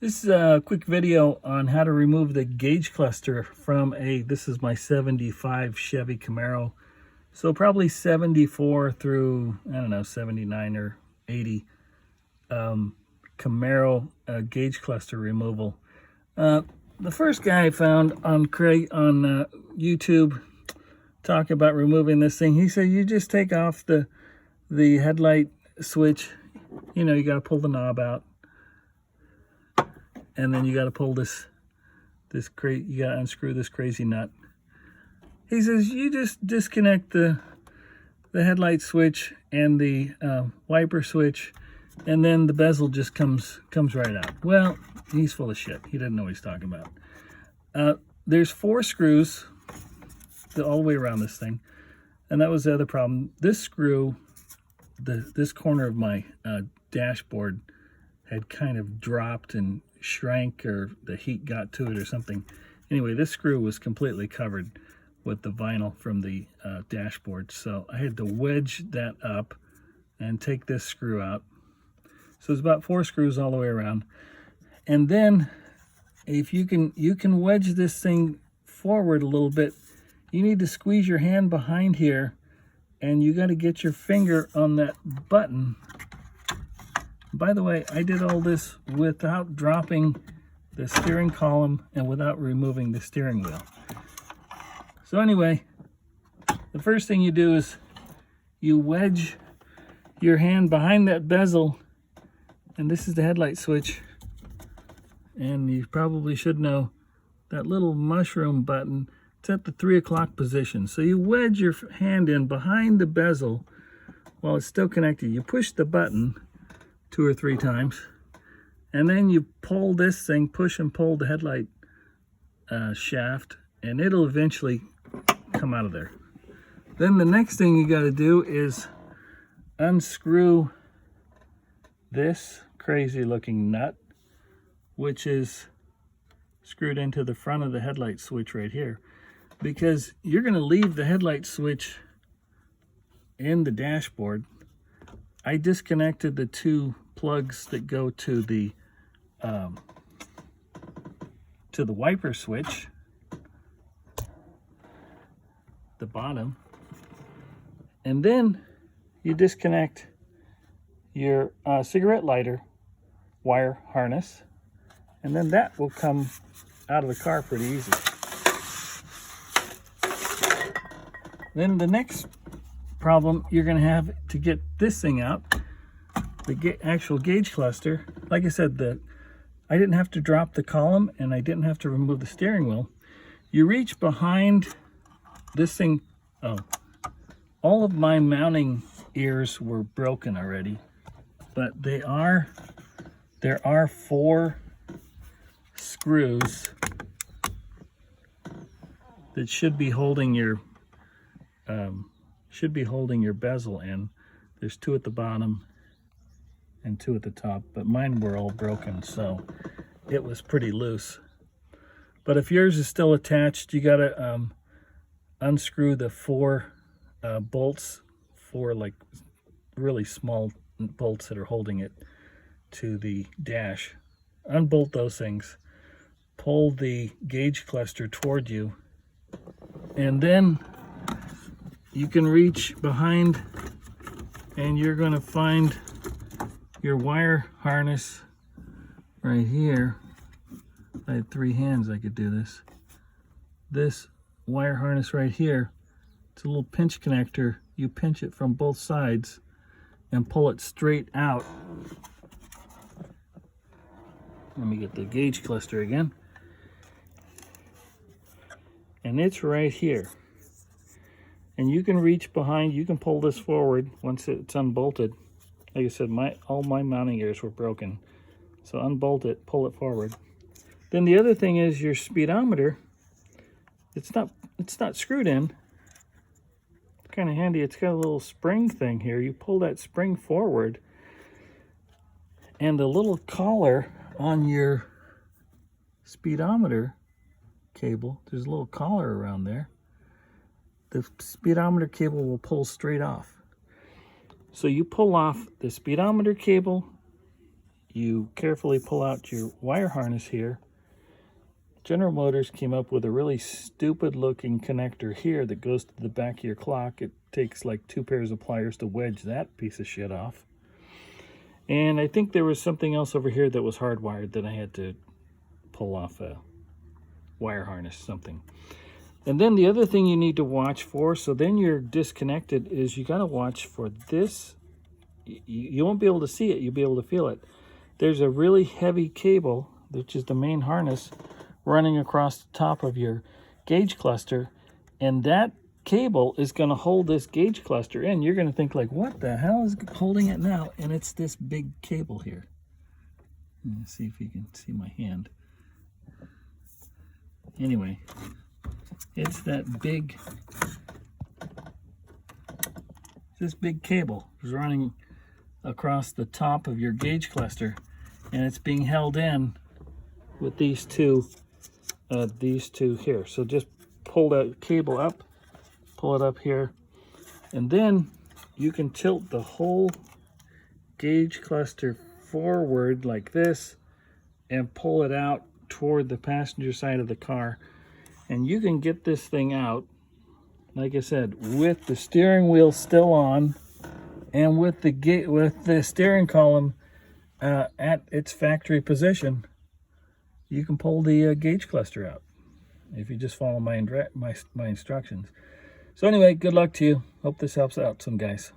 This is a quick video on how to remove the gauge cluster from this is my 75 Chevy Camaro. So probably 74 through, I don't know, 79 or 80 Camaro gauge cluster removal. The first guy I found on YouTube talking about removing this thing, he said you just take off the headlight switch. You know, you got to pull the knob out. And then you got to pull you got to unscrew this crazy nut. He says you just disconnect the headlight switch and the wiper switch, and then the bezel just comes right out. Well, he's full of shit. He doesn't know what he's talking about. There's 4 screws all the way around this thing, and that was the other problem. This screw, this corner of my dashboard had kind of dropped and shrank, or the heat got to it or something. Anyway, this screw was completely covered with the vinyl from the dashboard, so I had to wedge that up and take this screw out. So it's about 4 screws all the way around. And then if you can wedge this thing forward a little bit, you need to squeeze your hand behind here, and you got to get your finger on that button. By the way, I did all this without dropping the steering column and without removing the steering wheel. So anyway, the first thing you do is you wedge your hand behind that bezel, and this is the headlight switch. And you probably should know that little mushroom button, it's at the 3 o'clock position. So you wedge your hand in behind the bezel while it's still connected. You push the button 2 or 3 times, and then you pull this thing, push and pull the headlight shaft, and it'll eventually come out of there. Then the next thing you got to do is unscrew this crazy looking nut, which is screwed into the front of the headlight switch right here, because you're going to leave the headlight switch in the dashboard. I disconnected the 2 plugs that go to the wiper switch, the bottom, and then you disconnect your cigarette lighter wire harness, and then that will come out of the car pretty easy. Then the next problem you're going to have to get this thing out, the actual gauge cluster. Like I said, I didn't have to drop the column, and I didn't have to remove the steering wheel. You reach behind this thing. Oh, all of my mounting ears were broken already, but there are 4 screws that should be holding your bezel in. There's 2 at the bottom and 2 at the top, but mine were all broken, so it was pretty loose. But if yours is still attached, you gotta unscrew the 4 bolts, 4 like really small bolts that are holding it to the dash. Unbolt those things, pull the gauge cluster toward you, and then you can reach behind and you're going to find your wire harness right here. If I had 3 hands, I could do this. This wire harness right here, it's a little pinch connector. You pinch it from both sides and pull it straight out. Let me get the gauge cluster again. And it's right here. And you can reach behind, you can pull this forward once it's unbolted. Like I said, all my mounting gears were broken. So unbolt it, pull it forward. Then the other thing is your speedometer. It's not screwed in. It's kind of handy. It's got a little spring thing here. You pull that spring forward, and the little collar on your speedometer cable, there's a little collar around there. The speedometer cable will pull straight off. So you pull off the speedometer cable, you carefully pull out your wire harness here. General Motors came up with a really stupid looking connector here that goes to the back of your clock. It takes like 2 pairs of pliers to wedge that piece of shit off. And I think there was something else over here that was hardwired that I had to pull off a wire harness, something. And then the other thing you need to watch for, so then you're disconnected, is you got to watch for this. You won't be able to see it, you'll be able to feel it. There's a really heavy cable, which is the main harness, running across the top of your gauge cluster, and that cable is going to hold this gauge cluster in. You're going to think like, what the hell is holding it now? And it's this big cable here. Let's see if you can see my hand. Anyway, it's that big, this big cable is running across the top of your gauge cluster, and it's being held in with these two here. So just pull that cable up, pull it up here, and then you can tilt the whole gauge cluster forward like this and pull it out toward the passenger side of the car, and you can get this thing out, like I said, with the steering wheel still on and with the steering column at its factory position. You can pull the gauge cluster out if you just follow my instructions. So anyway, good luck to you. Hope this helps out some guys.